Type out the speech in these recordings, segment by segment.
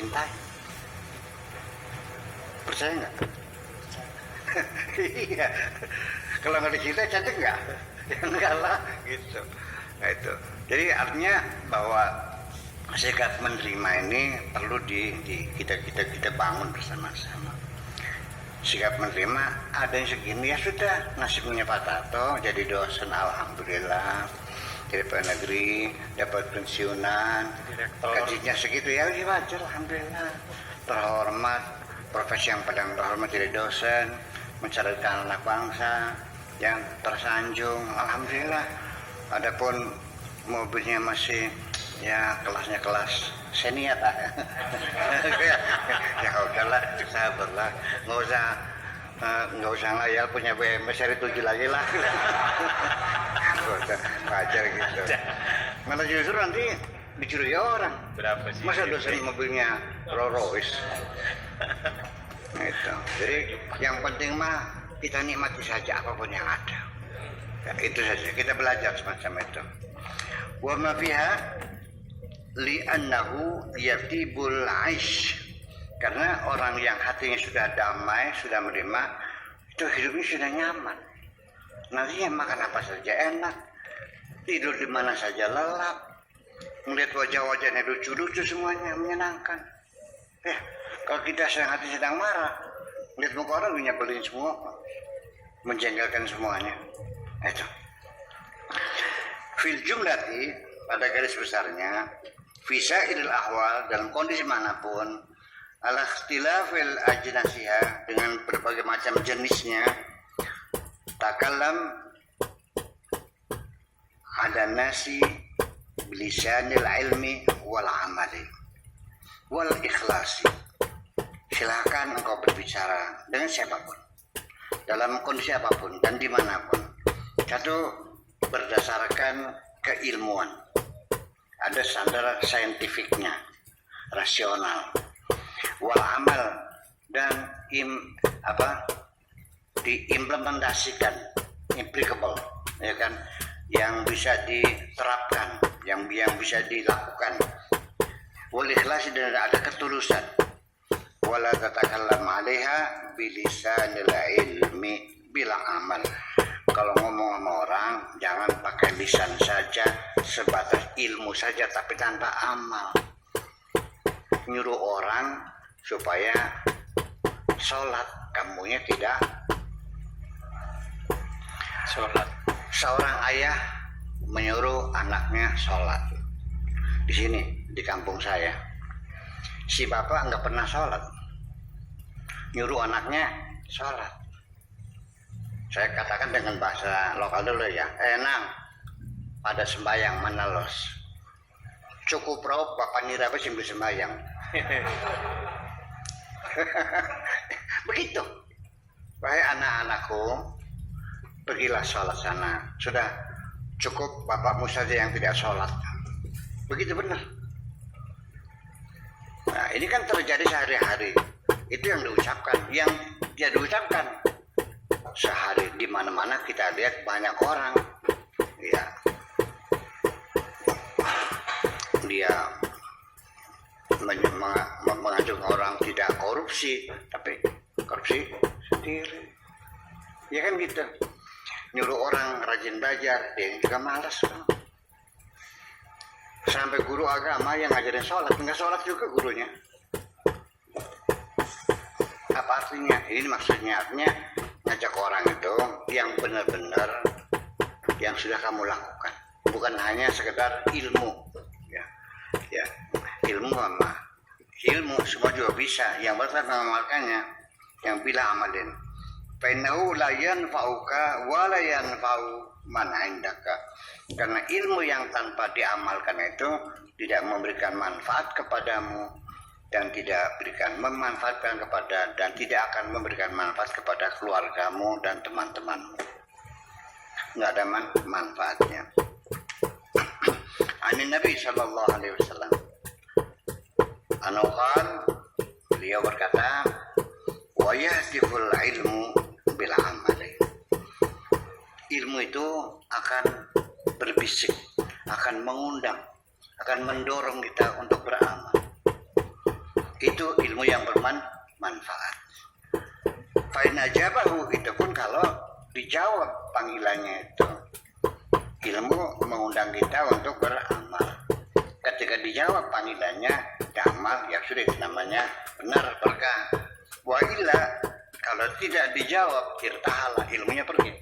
dicintai. Percaya nggak? Iya. Kalau nggak dicintai cantik nggak? Ya enggak lah, gitu. Nah, itu. Jadi artinya bahwa sikap menerima ini perlu kita bangun bersama-sama. Sikap menerima ada yang segini, ya sudah, nasibnya Pak Tato jadi dosen, alhamdulillah, jadi pegawai negeri, dapat pensiunan, gajinya segitu, ya wajar, alhamdulillah, terhormat, profesi yang paling terhormat jadi dosen, mencerdaskan anak bangsa, yang tersanjung, alhamdulillah. Adapun mobilnya masih ya kelasnya kelas senior lah. Ya udahlah, sabarlah, nggak usah ngayal punya BMW seri 7 lagi lah. Wajar gitu. Malah justru nanti dicuri orang. Berapa sih? Masa dosen mobilnya Rolls Royce? Nah, itu. Jadi yang penting mah kita nikmati saja apapun yang ada. Ya, itu saja. Kita belajar semacam itu. Wa ma fiha li'annahu yatibul 'aish. Karena orang yang hatinya sudah damai, sudah menerima, itu hidupnya sudah nyaman. Nantinya makan apa saja enak, tidur di mana saja lelap, melihat wajah-wajahnya lucu-lucu semuanya, menyenangkan. Ya, kalau kita hati sedang marah, lihat muka orang nyebelin semua, menjengkelkan semuanya. Itu. Fil jumlati, pada garis besarnya, visa idul ahwal dalam kondisi manapun, ala ikhtilafil ajnasiha dengan berbagai macam jenisnya, takallam ada nasi bilisanil ilmi wal amali wal ikhlasi. Silakan engkau berbicara dengan siapapun, dalam kondisi apapun dan dimanapun. Satu, berdasarkan keilmuan, ada standar saintifiknya, rasional, wal amal, dan diimplementasikan, applicable, ya kan, yang bisa diterapkan, yang bisa dilakukan, wal ikhlas, dan ada ketulusan, wala tatakallam 'alaiha bilisanil ilmi bila amal. Kalau ngomong sama orang jangan pakai lisan saja, sebatas ilmu saja tapi tanpa amal. Nyuruh orang supaya sholat, kamunya tidak sholat. Seorang ayah menyuruh anaknya sholat. Di sini, di kampung saya, si bapak nggak pernah sholat, nyuruh anaknya sholat. Saya katakan dengan bahasa lokal dulu ya, nang, pada sembahyang mana los? Cukup roh bapak nira apa simbil sembahyang. Begitu. Wahai anak-anakku, pergilah sholat sana. Sudah cukup bapakmu saja yang tidak sholat. Begitu benar. Nah, ini kan terjadi sehari-hari. Itu yang diucapkan, yang dia diucapkan sehari. Di mana-mana kita lihat banyak orang, ya, dia mengajak orang tidak korupsi, tapi korupsi sendiri, ya kan gitu. Nyuruh orang rajin belajar, dia juga malas kan. Sampai guru agama yang ngajarin sholat, nggak sholat juga gurunya. Apa artinya? Ini maksudnya artinya ngajak orang itu yang benar-benar yang sudah kamu lakukan, bukan hanya sekedar ilmu, ya ilmu semua juga bisa, yang benar mengamalkannya, yang bila amalin. Fainahu la yanfa'uka wa la yanfa'u man 'indaka. Karena ilmu yang tanpa diamalkan itu tidak memberikan manfaat kepadamu dan tidak akan memberikan manfaat kepada keluargamu dan teman-temanmu. Nggak ada manfaatnya. Ani Nabi sallallahu alaihi wasallam, Anokal, beliau berkata, wa yahdiful ilmu bil amali. Ilmu itu akan berbisik, akan mengundang, akan mendorong kita untuk beramal. itu ilmu yang bermanfaat. Fa'in ajabahu, itu pun kalau dijawab panggilannya itu. Ilmu mengundang kita untuk beramal. Ketika dijawab panggilannya, amal, ya sudah itu namanya benar berkah. Wa illa, kalau tidak dijawab, irtahala, ilmunya pergi.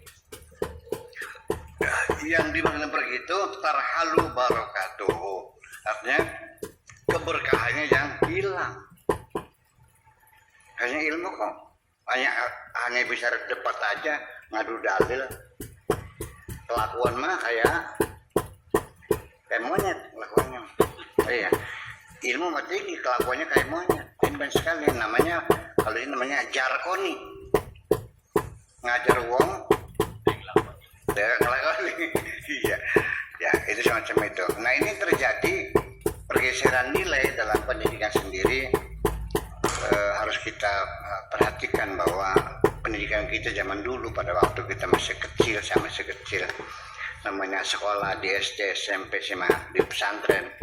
Yang dimaksud pergi itu tarhalu barakatuhu. Artinya keberkahannya yang hilang. Hanya ilmu kok. Hanya bisa debat aja, ngadu dalil. Kelakuan mah kayak monyet kelakuannya. Iya. Ilmu mah tinggi, kelakuannya kayak monyet. Timban sekali namanya, kalau ini namanya jarkoni. Ngajar wong ngelakoni. Iya. Ya, itu semacam itu. Nah, ini terjadi pergeseran nilai dalam pendidikan sendiri. Harus kita perhatikan bahwa pendidikan kita zaman dulu pada waktu kita masih kecil namanya sekolah di SD, SMP, SMA, di pesantren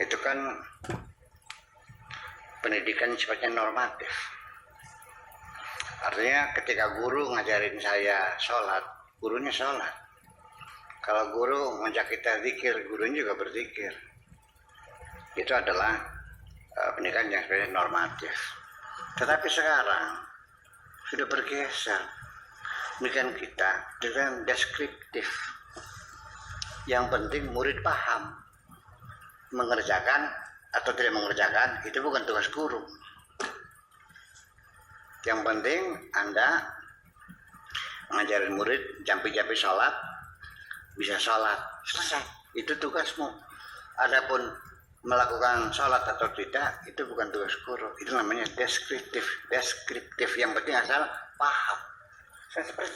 itu kan pendidikan sifatnya normatif. Artinya ketika guru ngajarin saya sholat, gurunya sholat. Kalau guru ngajak kita zikir, gurunya juga berzikir. Itu adalah pendidikan yang sebenarnya normatif. Tetapi sekarang sudah bergeser pendidikan kita dengan deskriptif. Yang penting murid paham, mengerjakan atau tidak mengerjakan itu bukan tugas guru. Yang penting Anda ngajarin murid jampi-jampi sholat, bisa sholat, selesai. Itu tugasmu. Adapun melakukan sholat atau tidak itu bukan tugas guru. Itu namanya deskriptif. Yang penting asal paham. Seperti